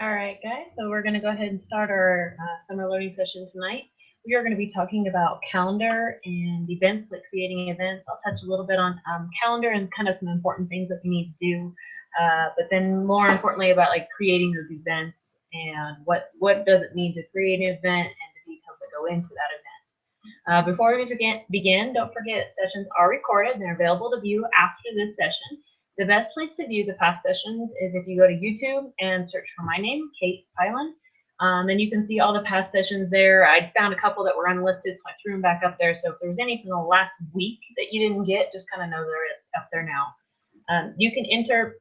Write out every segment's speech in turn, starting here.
All right, guys, so we're going to go ahead and start our summer learning session tonight. We are going to be talking about calendar and events, like creating events. I'll touch a little bit on calendar and kind of some important things that we need to do, but then more importantly about like creating those events and what does it mean to create an event and the details that go into that event. Before we begin, don't forget sessions are recorded and they're available to view after this session. The best place to view the past sessions is if you go to YouTube and search for my name, Kate Hyland. And you can see all the past sessions there. I found a couple that were unlisted, so I threw them back up there. So if there's any from the last week that you didn't get, just kind of know they're up there now. You can enter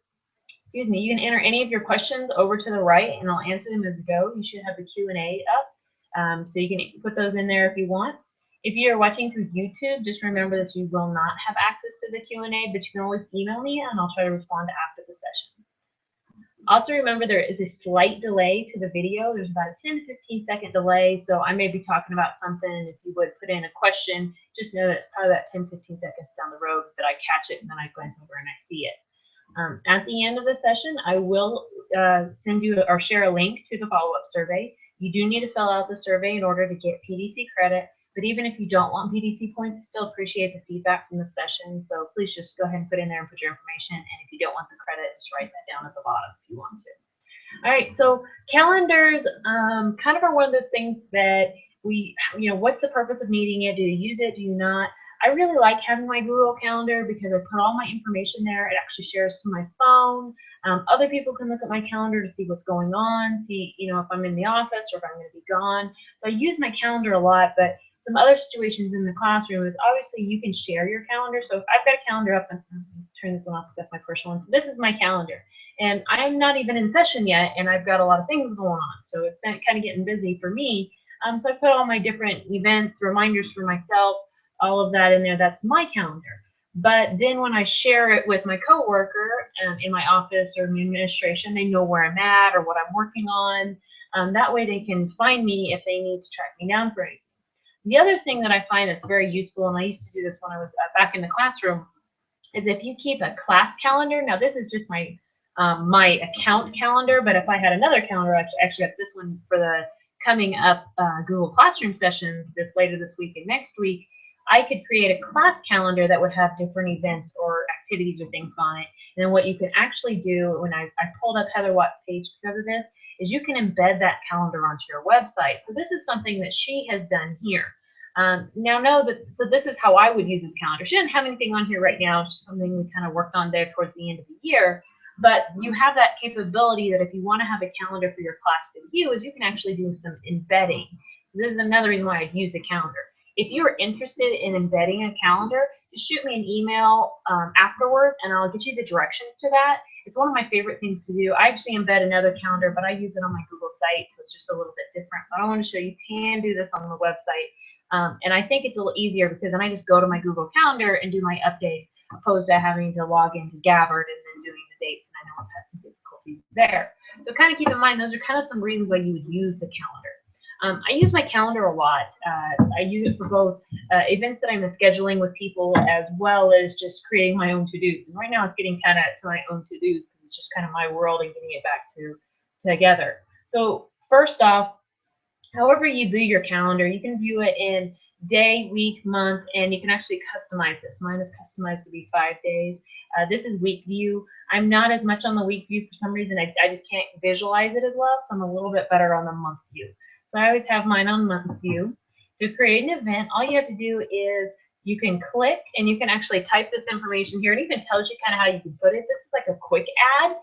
any of your questions over to the right, and I'll answer them as we go. You should have the Q&A up, so you can put those in there if you want. If you're watching through YouTube, just remember that you will not have access to the Q&A, but you can always email me, and I'll try to respond after the session. Also remember there is a slight delay to the video. There's about a 10 to 15 second delay, so I may be talking about something. If you would put in a question, just know that it's probably about 10 to 15 seconds down the road that I catch it and then I glance over and I see it. At the end of the session, I will send you or share a link to the follow-up survey. You do need to fill out the survey in order to get PDC credit, but even if you don't want PDC points, I still appreciate the feedback from the session, so please just go ahead and put in there and put your information, and if you don't want the credit, just write that down at the bottom if you want to. All right, so calendars kind of are one of those things that what's the purpose of needing it? Do you use it? Do you not? I really like having my Google Calendar because I put all my information there. It actually shares to my phone. Other people can look at my calendar to see what's going on, see if I'm in the office or if I'm going to be gone. So I use my calendar a lot, but some other situations in the classroom is obviously you can share your calendar. So if I've got a calendar up, and turn this one off because that's my personal one. So this is my calendar. And I'm not even in session yet, and I've got a lot of things going on. So it's kind of getting busy for me. So I put all my different events, reminders for myself, all of that in there. That's my calendar. But then when I share it with my coworker in my office or in administration, they know where I'm at or what I'm working on. That way they can find me if they need to track me down for anything. The other thing that I find that's very useful, and I used to do this when I was back in the classroom, is if you keep a class calendar. Now this is just my account calendar, but if I had another calendar, I actually got this one for the coming up Google Classroom sessions later this week and next week, I could create a class calendar that would have different events or activities or things on it. And then what you can actually do, when I pulled up Heather Watt's page because of this, is you can embed that calendar onto your website. So this is something that she has done here. Now know that, so this is how I would use this calendar. She didn't have anything on here right now. It's just something we kind of worked on there towards the end of the year. But you have that capability that if you want to have a calendar for your class to view, is you can actually do some embedding. So this is another reason why I'd use a calendar. If you're interested in embedding a calendar, just shoot me an email afterwards, and I'll get you the directions to that. It's one of my favorite things to do. I actually embed another calendar, but I use it on my Google site, so it's just a little bit different. But I want to show you can do this on the website. And I think it's a little easier because then I just go to my Google Calendar and do my updates, opposed to having to log into Gabbard and then doing the dates. And I know I've had some difficulties there. So kind of keep in mind, those are kind of some reasons why you would use the calendar. I use my calendar a lot. I use it for both events that I'm scheduling with people as well as just creating my own to-dos. And right now it's getting kind of to my own to-dos because it's just kind of my world and getting it back together. So first off, however you view your calendar, you can view it in day, week, month, and you can actually customize this. Mine is customized to be 5 days. This is week view. I'm not as much on the week view for some reason. I just can't visualize it as well, so I'm a little bit better on the month view. So I always have mine on month view. To create an event, all you have to do is you can click and you can actually type this information here. It even tells you kind of how you can put it. This is like a quick ad.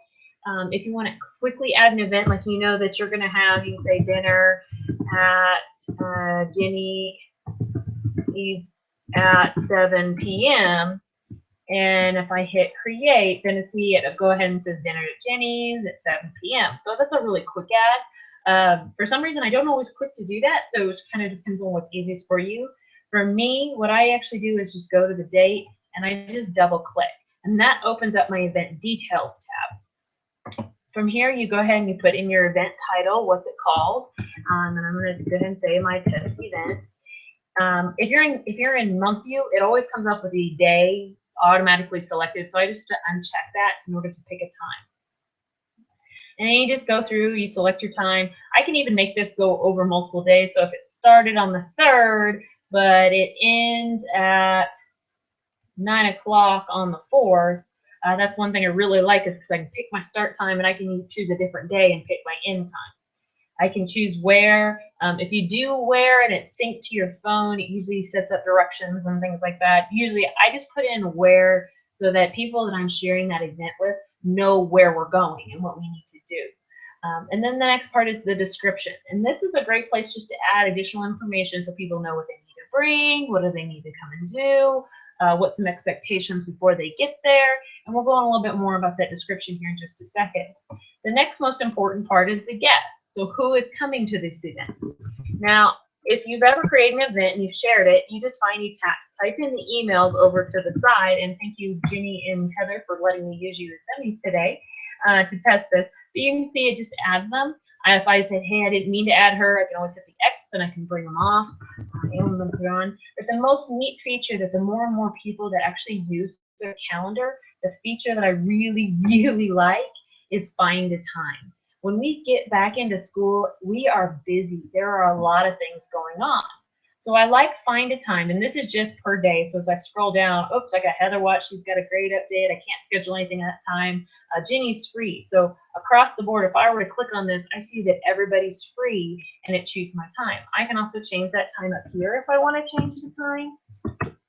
If you want to quickly add an event, like you know that you're going to have, you can say dinner at Jenny's at 7 p.m. And if I hit create, then to see it go ahead and says dinner at Jenny's at 7 p.m. So that's a really quick ad. For some reason, I don't always click to do that, so it kind of depends on what's easiest for you. For me, what I actually do is just go to the date and I just double click, and that opens up my event details tab. From here, you go ahead and you put in your event title, what's it called, and I'm going to go ahead and say my test event. If you're in month view, it always comes up with the day automatically selected, so I just have to uncheck that in order to pick a time. And then you just go through, you select your time. I can even make this go over multiple days. So if it started on the 3rd, but it ends at 9 o'clock on the 4th, that's one thing I really like is because I can pick my start time and I can choose a different day and pick my end time. I can choose where. If you do where and it's synced to your phone, it usually sets up directions and things like that. Usually I just put in where so that people that I'm sharing that event with know where we're going and what we need to do. And then the next part is the description. And this is a great place just to add additional information so people know what they need to bring, what do they need to come and do, what some expectations before they get there. And we'll go on a little bit more about that description here in just a second. The next most important part is the guests. So who is coming to this event? Now, if you've ever created an event and you've shared it, you just find you type in the emails over to the side. And thank you, Ginny and Heather, for letting me use you as dummies today to test this. But you can see it just adds them. If I said, hey, I didn't mean to add her, I can always hit the X and I can bring them off and them put on. But the most neat feature that the more and more people that actually use their calendar, the feature that I really, really like is find a time. When we get back into school, we are busy. There are a lot of things going on. So I like find a time, and this is just per day. So as I scroll down, oops, I got Heather Watch. She's got a great update. I can't schedule anything at that time. Ginny's free. So across the board, if I were to click on this, I see that everybody's free, and it chooses my time. I can also change that time up here if I want to change the time.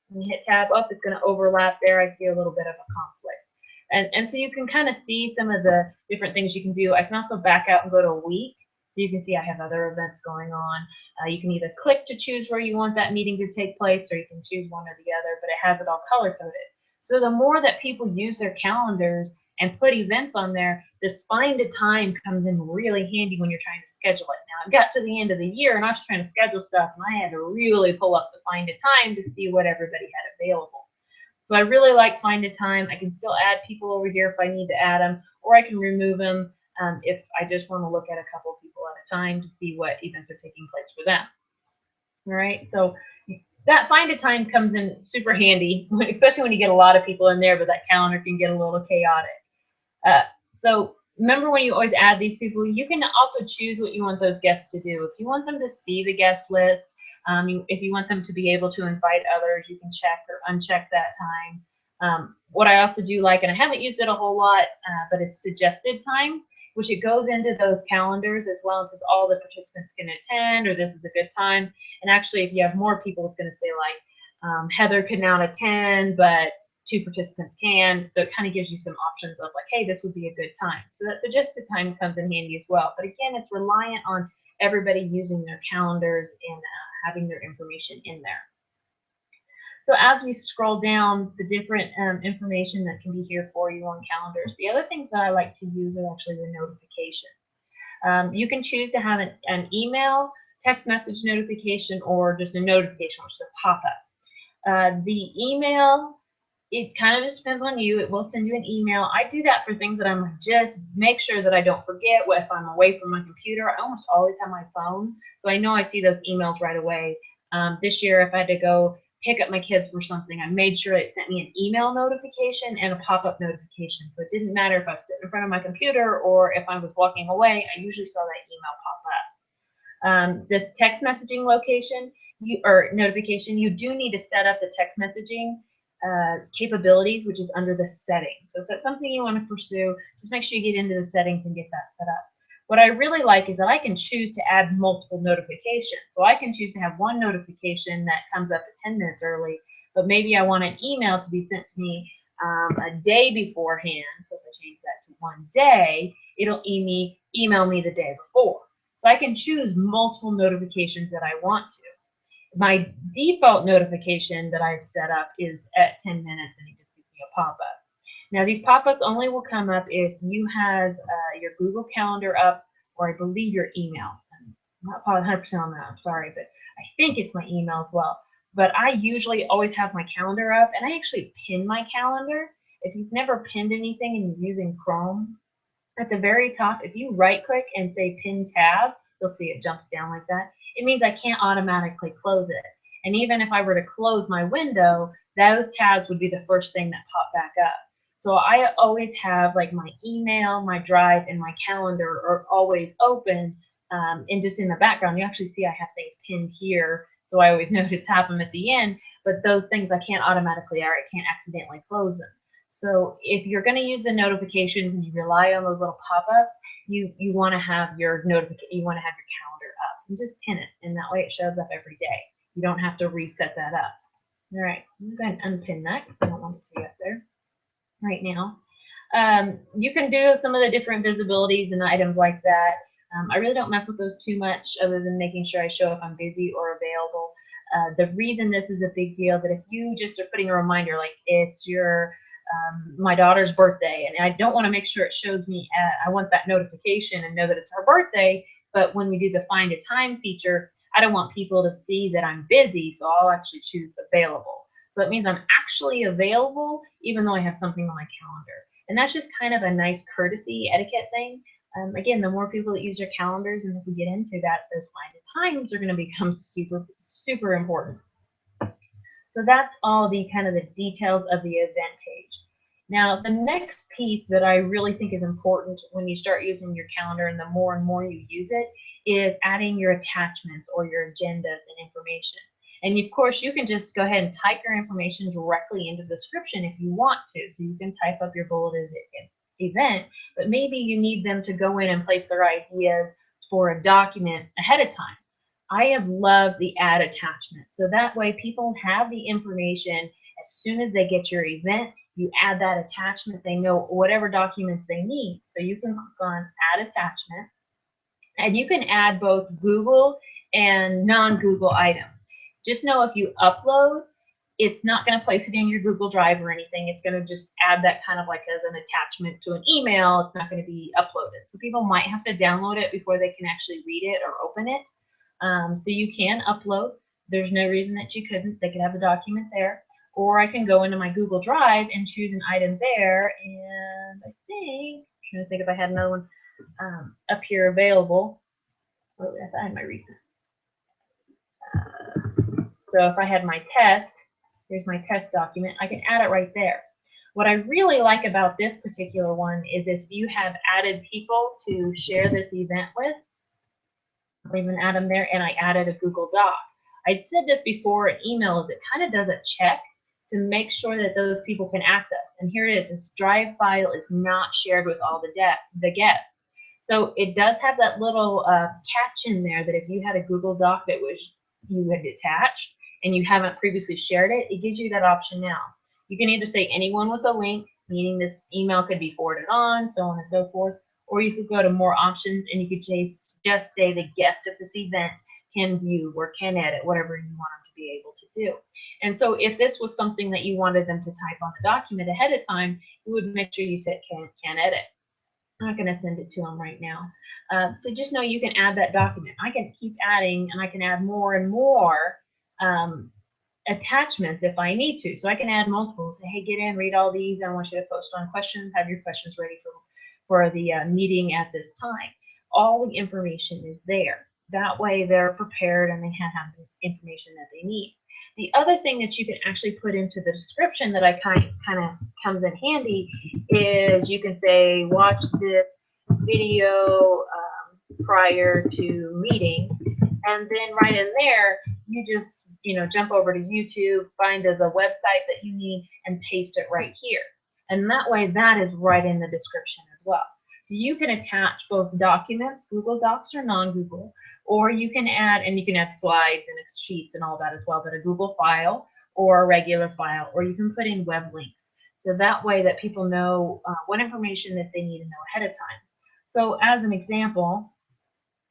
When you hit tab up, it's going to overlap there. I see a little bit of a conflict. And so you can kind of see some of the different things you can do. I can also back out and go to a week. So you can see I have other events going on. You can either click to choose where you want that meeting to take place, or you can choose one or the other, but it has it all color-coded. So the more that people use their calendars and put events on there, this find a time comes in really handy when you're trying to schedule it. Now, I got to the end of the year, and I was trying to schedule stuff, and I had to really pull up the find a time to see what everybody had available. So I really like find a time. I can still add people over here if I need to add them, or I can remove them if I just want to look at a couple of people at a time to see what events are taking place for them. All right, so that find a time comes in super handy, especially when you get a lot of people in there, but that calendar can get a little chaotic. So remember, when you always add these people, you can also choose what you want those guests to do. If you want them to see the guest list, if you want them to be able to invite others, you can check or uncheck that time. What I also do like, and I haven't used it a whole lot, but it's suggested time, which it goes into those calendars as well and says all the participants can attend, or this is a good time. And actually, if you have more people, it's going to say like Heather could not attend, but 2 participants can. So it kind of gives you some options of like, hey, this would be a good time. So that suggested time comes in handy as well. But again, it's reliant on everybody using their calendars and having their information in there. So as we scroll down the different information that can be here for you on calendars, the other things that I like to use are actually the notifications. You can choose to have an email, text message notification, or just a notification, which is a pop-up. The email, it kind of just depends on you. It will send you an email. I do that for things that I'm just make sure that I don't forget. If I'm away from my computer, I almost always have my phone, so I know I see those emails right away. This year, if I had to go pick up my kids for something, I made sure it sent me an email notification and a pop-up notification. So it didn't matter if I was sitting in front of my computer or if I was walking away, I usually saw that email pop up. This text messaging notification, you do need to set up the text messaging capabilities, which is under the settings. So if that's something you want to pursue, just make sure you get into the settings and get that set up. What I really like is that I can choose to add multiple notifications. So I can choose to have one notification that comes up at 10 minutes early, but maybe I want an email to be sent to me a day beforehand. So if I change that to one day, it'll email me the day before. So I can choose multiple notifications that I want to. My default notification that I've set up is at 10 minutes, and it just gives me a pop-up. Now, these pop-ups only will come up if you have your Google Calendar up, or I believe your email. I'm not probably 100% on that, I'm sorry, but I think it's my email as well. But I usually always have my calendar up, and I actually pin my calendar. If you've never pinned anything and you're using Chrome, at the very top, if you right-click and say Pin Tab, you'll see it jumps down like that. It means I can't automatically close it. And even if I were to close my window, those tabs would be the first thing that pop back up. So I always have like my email, my drive, and my calendar are always open. And just in the background, you actually see I have things pinned here, so I always know to tap them at the end. But those things I can't automatically, or I can't accidentally close them. So if you're going to use the notifications and you rely on those little pop-ups, you want to have your you want to have your calendar up and just pin it, and that way it shows up every day. You don't have to reset that up. All right, so I'm going to unpin that because I don't want it to be up there right now. You can do some of the different visibilities and items like that. I really don't mess with those too much other than making sure I show if I'm busy or available. The reason this is a big deal, that if you just are putting a reminder, like it's your my daughter's birthday, and I don't want to make sure it shows me, I want that notification and know that it's her birthday, but when we do the find a time feature, I don't want people to see that I'm busy, so I'll actually choose available. So it means I'm actually available even though I have something on my calendar. And that's just kind of a nice courtesy etiquette thing. Again, the more people that use their calendars, and if we get into that, those find times are going to become super, super important. So that's all the kind of the details of the event page. Now, the next piece that I really think is important when you start using your calendar, and the more and more you use it, is adding your attachments or your agendas and information. And of course, you can just go ahead and type your information directly into the description if you want to. So you can type up your bulleted event, but maybe you need them to go in and place their ideas for a document ahead of time. I have loved the add attachment. So that way people have the information as soon as they get your event. You add that attachment, they know whatever documents they need. So you can click on add attachment, and you can add both Google and non-Google items. Just know if you upload, it's not going to place it in your Google Drive or anything. It's going to just add that kind of like as an attachment to an email. It's not going to be uploaded. So people might have to download it before they can actually read it or open it. So you can upload. There's no reason that you couldn't. They could have the document there. Or I can go into my Google Drive and choose an item there. And I think, I'm trying to think if I had another one up here available. Oh, yes, I had my recent. So if I had my test, here's my test document, I can add it right there. What I really like about this particular one is if you have added people to share this event with, I'll even add them there, and I added a Google Doc. I'd said this before in emails, it kind of does a check to make sure that those people can access. And here it is, this Drive file is not shared with all the guests. So it does have that little catch in there that if you had a Google Doc that was you had attached and you haven't previously shared it, it gives you that option now. You can either say anyone with a link, meaning this email could be forwarded on, so on and so forth, or you could go to more options and you could just say the guest of this event can view or can edit, whatever you want them to be able to do. And so if this was something that you wanted them to type on the document ahead of time, you would make sure you said can edit. I'm not going to send it to them right now. So just know you can add that document. I can keep adding, and I can add more and more attachments if I need to. So I can add multiple. Say, hey, get in, read all these. I want you to post on questions. Have your questions ready for the meeting at this time. All the information is there. That way they're prepared and they have the information that they need. The other thing that you can actually put into the description that I kind of comes in handy is you can say, watch this video prior to meeting, and then right in there, you just jump over to YouTube, find the website that you need, and paste it right here. And that way, that is right in the description as well. So you can attach both documents, Google Docs or non-Google, or you can add, slides and sheets and all that as well, but a Google file or a regular file, or you can put in web links. So that way that people know what information that they need to know ahead of time. So as an example,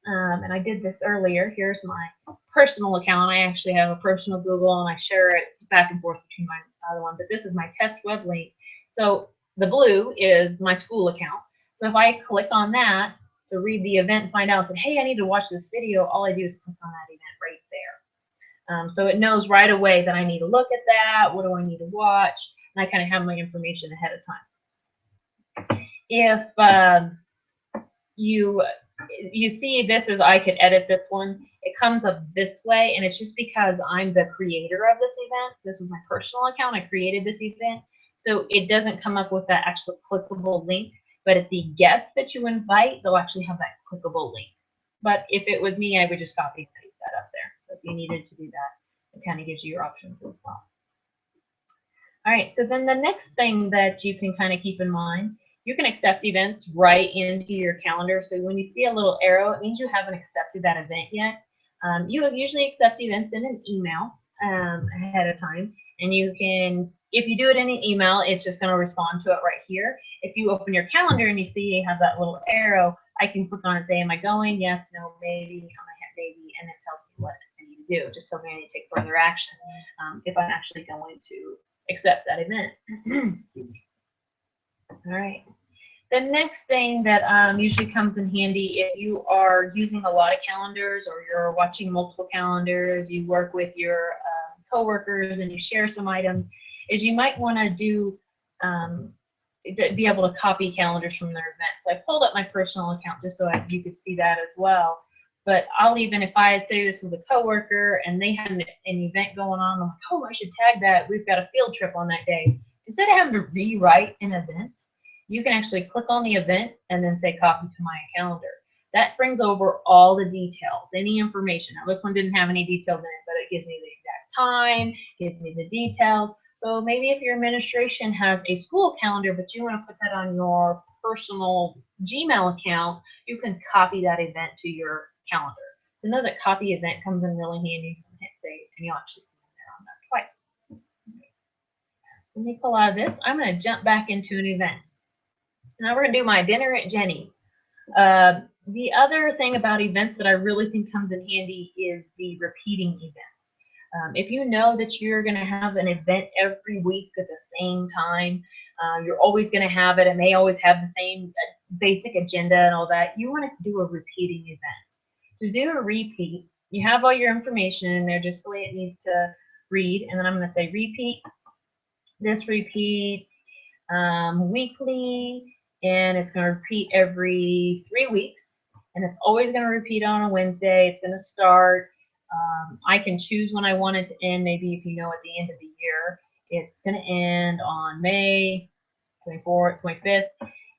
and I did this earlier, here's my personal account. I actually have a personal Google and I share it back and forth between my other one, but this is my test web link. So the blue is my school account. So if I click on that to read the event and find out, say, hey, I need to watch this video, all I do is click on that event right there. So it knows right away that I need to look at that, what do I need to watch, and I kind of have my information ahead of time. If you see this as I could edit this one, it comes up this way, and it's just because I'm the creator of this event. This was my personal account. I created this event. So it doesn't come up with that actual clickable link, but at the guests that you invite, they'll actually have that clickable link. But if it was me, I would just copy and paste that up there. So if you needed to do that, it kind of gives you your options as well. All right, so then the next thing that you can kind of keep in mind, you can accept events right into your calendar. So when you see a little arrow, it means you haven't accepted that event yet. You usually accept events in an email ahead of time, and you can, if you do it in an email, it's just going to respond to it right here. If you open your calendar and you see you have that little arrow, I can click on it and say, am I going? Yes, no, maybe, maybe, and it tells me what I need to do. It just tells me I need to take further action if I'm actually going to accept that event. All right. The next thing that usually comes in handy if you are using a lot of calendars or you're watching multiple calendars, you work with your coworkers and you share some items, is you might want to do be able to copy calendars from their events. So I pulled up my personal account just so you could see that as well. But I'll even, if I say this was a coworker and they had an event going on, I'm like, oh, I should tag that. We've got a field trip on that day. Instead of having to rewrite an event, you can actually click on the event and then say copy to my calendar. That brings over all the details, any information. Now this one didn't have any details in it, but it gives me the exact time, gives me the details. So maybe if your administration has a school calendar, but you want to put that on your personal Gmail account, you can copy that event to your calendar. So know that copy event comes in really handy. So hit save, and you'll actually see it there on that twice. Let me pull out of this. I'm going to jump back into an event. Now we're going to do my dinner at Jenny's. The other thing about events that I really think comes in handy is the repeating events. If you know that you're going to have an event every week at the same time, you're always going to have it. It may always have the same basic agenda and all that. You want to do a repeating event. To do a repeat, you have all your information in there just the way it needs to read. And then I'm going to say repeat. This repeats weekly, and it's going to repeat every 3 weeks, and it's always going to repeat on a Wednesday. It's going to start. I can choose when I want it to end. Maybe if you know at the end of the year, it's going to end on May 24th, 25th.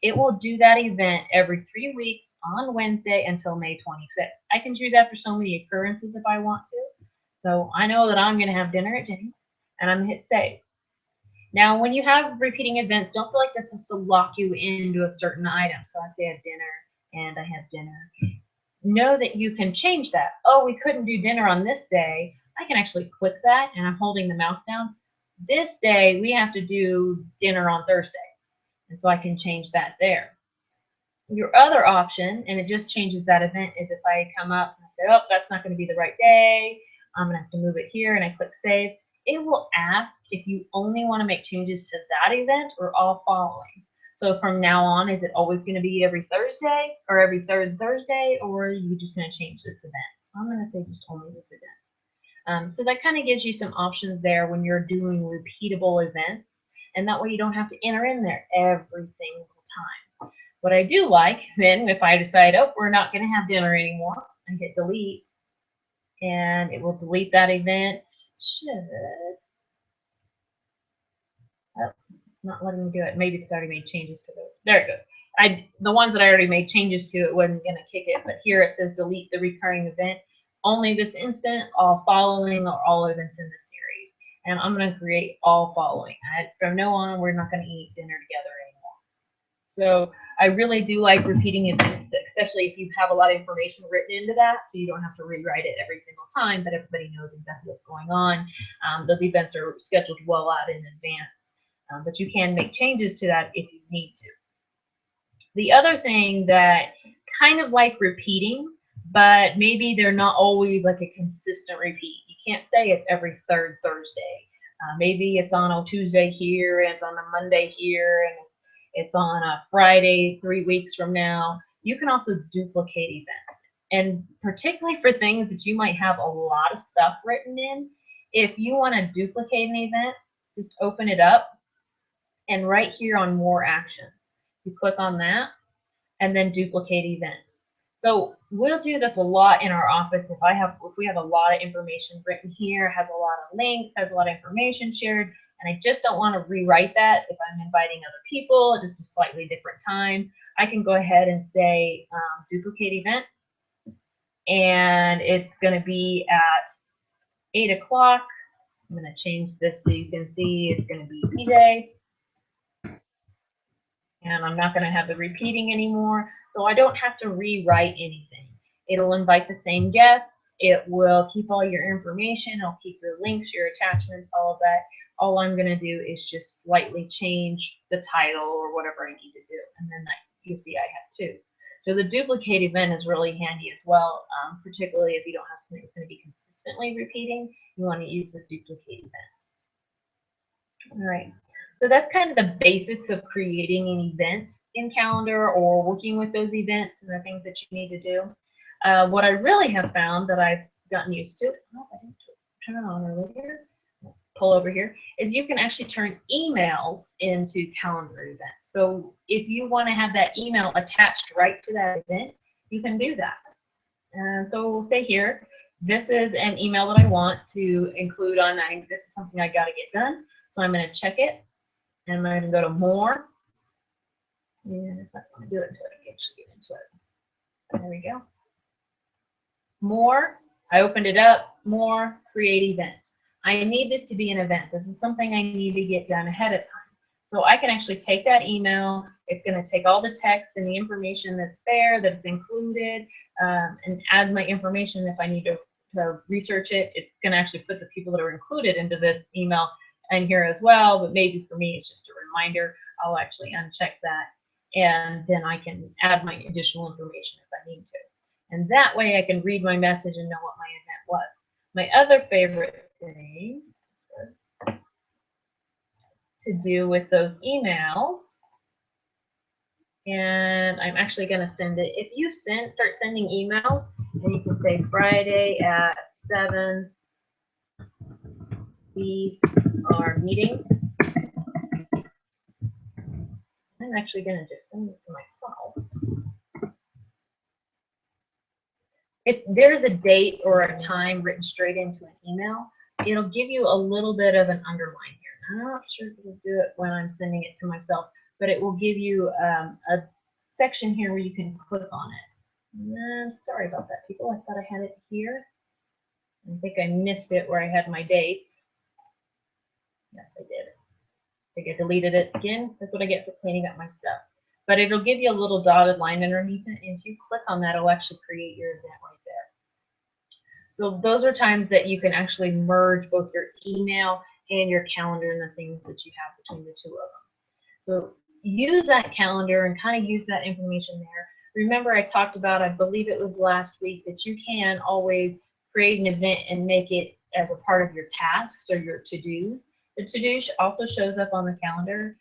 It will do that event every 3 weeks on Wednesday until May 25th. I can choose that for so many occurrences if I want to. So I know that I'm going to have dinner at Jenny's, and I'm going to hit save. Now, when you have repeating events, don't feel like this has to lock you into a certain item. So I say I have dinner and I have dinner. Know that you can change that. Oh, we couldn't do dinner on this day. I can actually click that, and I'm holding the mouse down. This day, we have to do dinner on Thursday. And so I can change that there. Your other option, and it just changes that event, is if I come up and I say, oh, that's not going to be the right day. I'm going to have to move it here, and I click save. It will ask if you only want to make changes to that event or all following. So from now on, is it always going to be every Thursday or every third Thursday, or are you just going to change this event? So I'm going to say just only this event. So that kind of gives you some options there when you're doing repeatable events, and that way you don't have to enter in there every single time. What I do like then, if I decide, oh, we're not going to have dinner anymore, I hit delete, and it will delete that event. Oh, it's not letting me do it. Maybe because I already made changes to those. There it goes. The ones that I already made changes to, it wasn't going to kick it, but here it says delete the recurring event. Only this instant, all following, or all events in the series. And I'm going to create all following. From now on, we're not going to eat dinner together anymore. So I really do like repeating events, especially if you have a lot of information written into that, so you don't have to rewrite it every single time, but everybody knows exactly what's going on. Those events are scheduled well out in advance, but you can make changes to that if you need to. The other thing that kind of like repeating, but maybe they're not always like a consistent repeat. You can't say it's every third Thursday. Maybe it's on a Tuesday here, and it's on a Monday here, and it's on a Friday 3 weeks from now. You can also duplicate events. And particularly for things that you might have a lot of stuff written in, if you want to duplicate an event, just open it up, and right here on more actions, you click on that, and then duplicate event. So we'll do this a lot in our office. If we have a lot of information written here, has a lot of links, has a lot of information shared, and I just don't want to rewrite that if I'm inviting other people at just a slightly different time, I can go ahead and say duplicate event, and it's going to be at 8 o'clock. I'm going to change this so you can see it's going to be PJ. And I'm not going to have the repeating anymore, so I don't have to rewrite anything. It'll invite the same guests. It will keep all your information. It'll keep your links, your attachments, all of that. All I'm going to do is just slightly change the title or whatever I need to do. And then you see I have two. So the duplicate event is really handy as well, particularly if you don't have something that's going to be consistently repeating. You want to use the duplicate event. All right. So that's kind of the basics of creating an event in Calendar or working with those events and the things that you need to do. What I really have found that I've gotten used to, oh, I didn't turn it on earlier, pull over here, is you can actually turn emails into calendar events. So if you want to have that email attached right to that event, you can do that. So we'll say here, this is an email that I want to include on, this is something I got to get done. So I'm going to check it. And I'm going to go to more. And if I want to do it until I can actually get into it. There we go. More. I opened it up. More. Create event. I need this to be an event. This is something I need to get done ahead of time. So I can actually take that email. It's going to take all the text and the information that's there, that's included, and add my information if I need to research it. It's going to actually put the people that are included into this email and here as well, but maybe for me it's just a reminder. I'll actually uncheck that, and then I can add my additional information if I need to. And that way I can read my message and know what my event was. My other favorite thing to do with those emails, and I'm actually going to send it. If you start sending emails, and you can say Friday at 7, we are meeting. I'm actually going to just send this to myself. If there's a date or a time written straight into an email, it'll give you a little bit of an underline here. I'm not sure if it'll do it when I'm sending it to myself, but it will give you a section here where you can click on it. Sorry about that, people. I thought I had it here. I think I missed it where I had my dates. Yes, I did. I think I deleted it again. That's what I get for cleaning up my stuff. But it'll give you a little dotted line underneath it, and if you click on that, it'll actually create your event right there. So those are times that you can actually merge both your email and your calendar and the things that you have between the two of them. So use that calendar and kind of use that information there. Remember, I talked about, I believe it was last week, that you can always create an event and make it as a part of your tasks or your to-dos. The to-do also shows up on the calendar.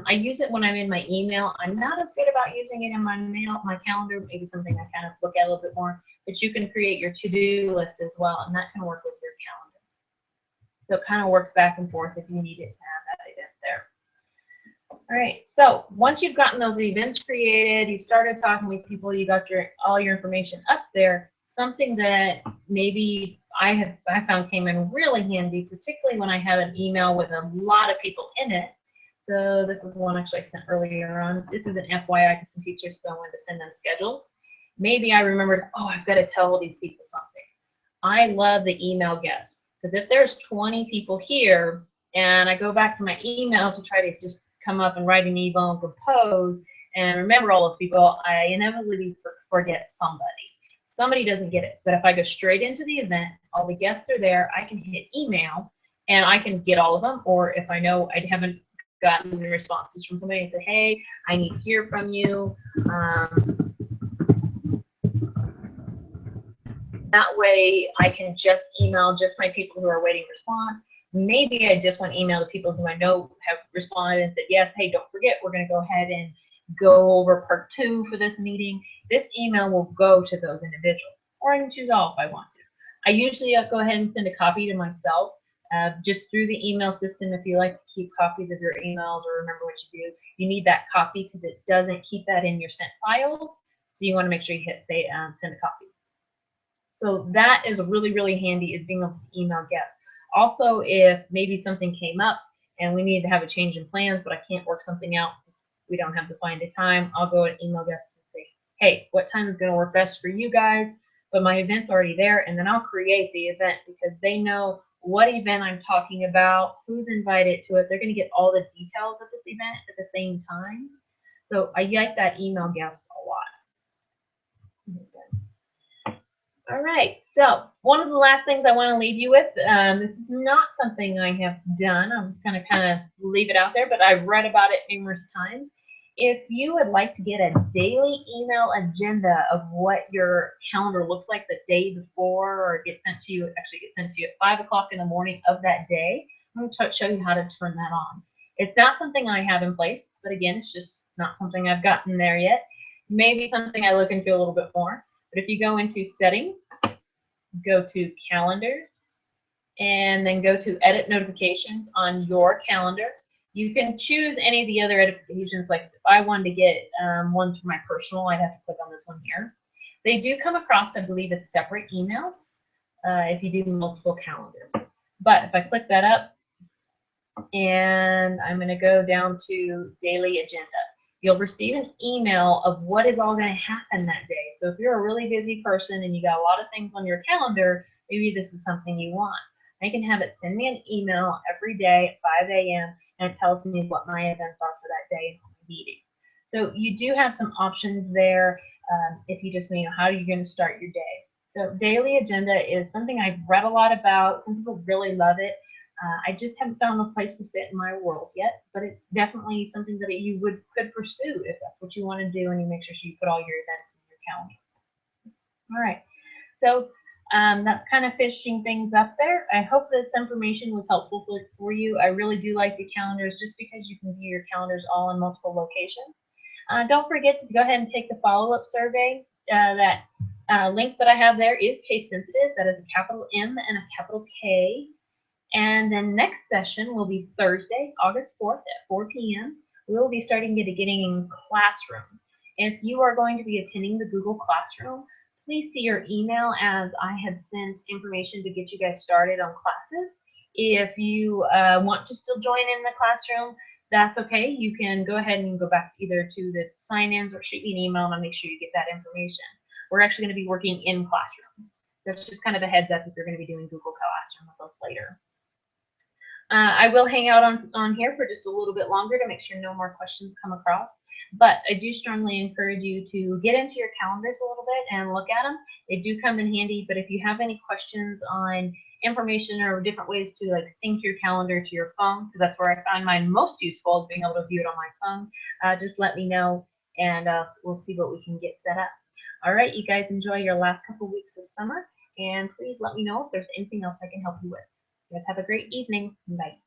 I use it when I'm in my email. I'm not as good about using it in my calendar, maybe something I kind of look at a little bit more, but you can create your to-do list as well, and that can work with your calendar. So it kind of works back and forth if you need it to have that event there. All right, so once you've gotten those events created, you started talking with people, you got all your information up there, something that maybe I found came in really handy, particularly when I had an email with a lot of people in it. So this is one actually I sent earlier on. This is an FYI because some teachers don't want to send them schedules. Maybe I remembered, oh, I've got to tell all these people something. I love the email guests, because if there's 20 people here and I go back to my email to try to just come up and write an email and propose and remember all those people, I inevitably forget somebody. Somebody doesn't get it. But if I go straight into the event, all the guests are there, I can hit email and I can get all of them. Or if I know I haven't gotten responses from somebody and say, hey, I need to hear from you. That way I can just email just my people who are waiting response. Maybe I just want to email the people who I know have responded and said, yes, hey, don't forget, we're going to go ahead and go over part 2 for this meeting. This email will go to those individuals, or I can choose all if I want to. I usually go ahead and send a copy to myself, just through the email system. If you like to keep copies of your emails or remember what you do, you need that copy because it doesn't keep that in your sent files. So you want to make sure you hit send a copy. So that is really, really handy, is being able to email guests. Also, if maybe something came up and we need to have a change in plans, but I can't work something out, we don't have to find a time, I'll go and email guests and say, hey, what time is going to work best for you guys? But my event's already there, and then I'll create the event because they know what event I'm talking about, who's invited to it. They're going to get all the details of this event at the same time. So I like that email guests a lot. All right, so one of the last things I want to leave you with, this is not something I have done. I'm just going to kind of leave it out there, but I've read about it numerous times. If you would like to get a daily email agenda of what your calendar looks like the day before, or get sent to you, actually get sent to you at 5 o'clock in the morning of that day, I'm going to show you how to turn that on. It's not something I have in place, but again, it's just not something I've gotten there yet. Maybe something I look into a little bit more. But if you go into settings, go to calendars, and then go to edit notifications on your calendar. You can choose any of the other notifications. Like if I wanted to get ones for my personal, I'd have to click on this one here. They do come across, I believe, as separate emails if you do multiple calendars. But if I click that up, and I'm going to go down to daily agenda, you'll receive an email of what is all going to happen that day. So if you're a really busy person and you got a lot of things on your calendar, maybe this is something you want. I can have it send me an email every day at 5 a.m. and it tells me what my events are for that day and my meetings. So you do have some options there if you just know how you're going to start your day. So daily agenda is something I've read a lot about. Some people really love it. I just haven't found a place to fit in my world yet, but it's definitely something that you could pursue if that's what you want to do, and you make sure you put all your events in your calendar. All right, so that's kind of finishing things up there. I hope this information was helpful for you. I really do like the calendars just because you can view your calendars all in multiple locations. Don't forget to go ahead and take the follow-up survey. That link that I have there is case sensitive. That is a capital M and a capital K. And then next session will be Thursday, August 4th at 4 p.m. We will be starting getting in classroom. If you are going to be attending the Google Classroom, please see your email, as I have sent information to get you guys started on classes. If you want to still join in the classroom, that's okay. You can go ahead and go back either to the sign-ins or shoot me an email and I'll make sure you get that information. We're actually going to be working in classroom. So it's just kind of a heads up if you're going to be doing Google Classroom with us later. I will hang out on here for just a little bit longer to make sure no more questions come across. But I do strongly encourage you to get into your calendars a little bit and look at them. They do come in handy, but if you have any questions on information or different ways to like sync your calendar to your phone, because that's where I find mine most useful, is being able to view it on my phone, just let me know and we'll see what we can get set up. All right, you guys enjoy your last couple weeks of summer, and please let me know if there's anything else I can help you with. You guys have a great evening. Bye.